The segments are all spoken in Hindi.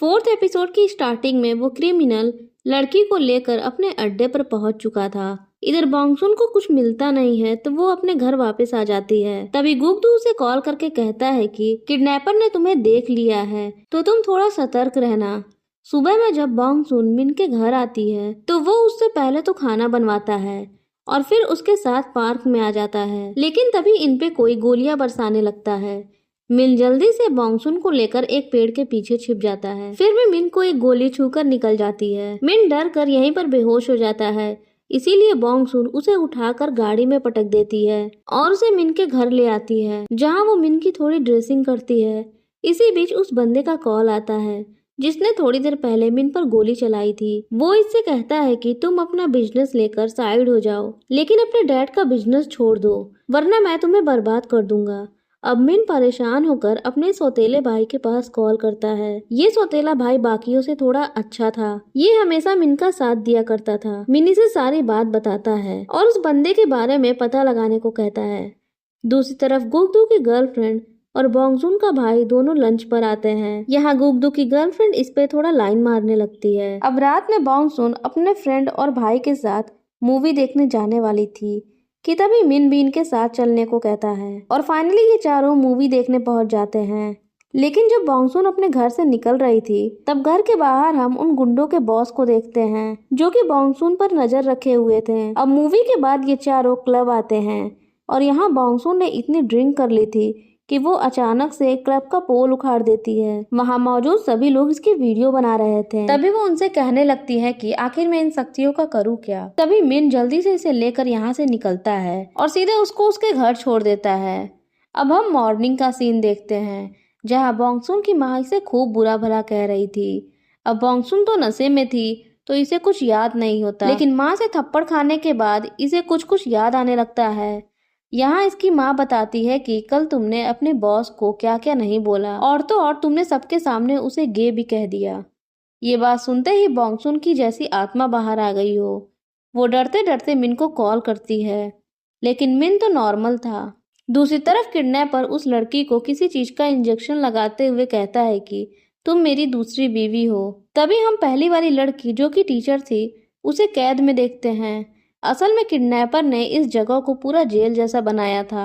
4th एपिसोड की स्टार्टिंग में वो क्रिमिनल लड़की को लेकर अपने अड्डे पर पहुंच चुका था। इधर बोंगसुन को कुछ मिलता नहीं है तो वो अपने घर वापस आ जाती है। तभी गुगदू उसे कॉल करके कहता है कि किडनैपर ने तुम्हें देख लिया है तो तुम थोड़ा सतर्क रहना। सुबह में जब बोंगसुन मिन के घर आती है तो वो उससे पहले तो खाना बनवाता है और फिर उसके साथ पार्क में आ जाता है, लेकिन तभी इन पे कोई गोलियां बरसाने लगता है। मिन जल्दी से बोंगसुन को लेकर एक पेड़ के पीछे छिप जाता है। फिर भी मिन को एक गोली छूकर निकल जाती है। मिन डर कर यहीं पर बेहोश हो जाता है, इसीलिए बोंगसुन उसे उठाकर गाड़ी में पटक देती है और उसे मिन के घर ले आती है, जहां वो मिन की थोड़ी ड्रेसिंग करती है। इसी बीच उस बंदे का कॉल आता है जिसने थोड़ी देर पहले मिन पर गोली चलाई थी। वो इससे कहता है कि तुम अपना बिजनेस लेकर साइड हो जाओ, लेकिन अपने डैड का बिजनेस छोड़ दो वरना मैं तुम्हें बर्बाद कर दूंगा। अब मिन परेशान होकर अपने सौतेले भाई के पास कॉल करता है। ये सौतेला भाई बाकियों से थोड़ा अच्छा था, ये हमेशा मिन का साथ दिया करता था। मिन इसे सारी बात बताता है और उस बंदे के बारे में पता लगाने को कहता है। दूसरी तरफ गुगदू की गर्लफ्रेंड और बोंगसुन का भाई दोनों लंच पर आते हैं। यहाँ गुगदू की गर्लफ्रेंड इस पे थोड़ा लाइन मारने लगती है। अब रात में बोंगसुन अपने फ्रेंड और भाई के साथ मूवी देखने जाने वाली थी कि तभी मिन भी इनके साथ चलने को कहता है और फाइनली ये चारों मूवी देखने पहुंच जाते हैं। लेकिन जब बोंगसुन अपने घर से निकल रही थी तब घर के बाहर हम उन गुंडों के बॉस को देखते हैं जो कि बोंगसुन पर नजर रखे हुए थे। अब मूवी के बाद ये चारों क्लब आते हैं और यहाँ बोंगसुन ने इतनी ड्रिंक कर ली थी कि वो अचानक से क्लब का पोल उखाड़ देती है। वहाँ मौजूद सभी लोग इसकी वीडियो बना रहे थे। तभी वो उनसे कहने लगती है कि आखिर मैं इन शक्तियों का करूँ क्या। तभी मिन जल्दी से इसे लेकर यहाँ से निकलता है और सीधे उसको उसके घर छोड़ देता है। अब हम मॉर्निंग का सीन देखते हैं जहाँ बोंगसुन की माँ इसे खूब बुरा भला कह रही थी। अब बोंगसुन तो नशे में थी तो इसे कुछ याद नहीं होता, लेकिन माँ से थप्पड़ खाने के बाद इसे कुछ कुछ याद आने लगता है। यहाँ इसकी माँ बताती है कि कल तुमने अपने बॉस को क्या क्या नहीं बोला और तो और तुमने सबके सामने उसे गे भी कह दिया। ये बात सुनते ही बोंगसुन की जैसी आत्मा बाहर आ गई हो। वो डरते डरते मिन को कॉल करती है, लेकिन मिन तो नॉर्मल था। दूसरी तरफ किडनैपर उस लड़की को किसी चीज का इंजेक्शन लगाते हुए कहता है कि तुम मेरी दूसरी बीवी हो। तभी हम पहली वाली लड़की जो कि टीचर थी उसे कैद में देखते हैं। असल में किडनैपर ने इस जगह को पूरा जेल जैसा बनाया था।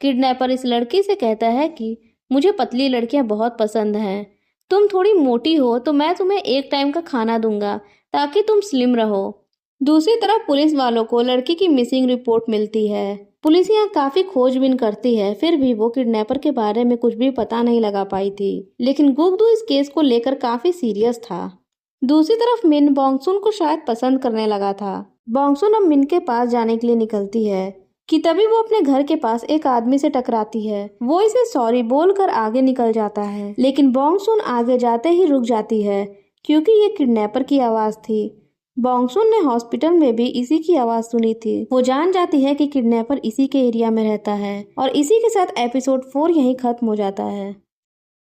किडनैपर इस लड़की से कहता है कि मुझे पतली लड़कियां बहुत पसंद हैं, तुम थोड़ी मोटी हो तो मैं तुम्हें एक टाइम का खाना दूंगा ताकि तुम स्लिम रहो। दूसरी तरफ पुलिस वालों को लड़की की मिसिंग रिपोर्ट मिलती है। पुलिस यहाँ काफी खोजबीन करती है, फिर भी वो किडनैपर के बारे में कुछ भी पता नहीं लगा पाई थी। लेकिन गुगदू इस केस को लेकर काफी सीरियस था। दूसरी तरफ मिन बोंगसुन को शायद पसंद करने लगा था। बोंगसुन अब मिन के पास जाने के लिए निकलती है कि तभी वो अपने घर के पास एक आदमी से टकराती है। वो इसे सॉरी बोलकर आगे निकल जाता है, लेकिन बोंगसुन आगे जाते ही रुक जाती है क्योंकि ये किडनैपर की आवाज थी। बोंगसुन ने हॉस्पिटल में भी इसी की आवाज सुनी थी। वो जान जाती है कि किडनैपर इसी के एरिया में रहता है और इसी के साथ एपिसोड 4 यहीं खत्म हो जाता है।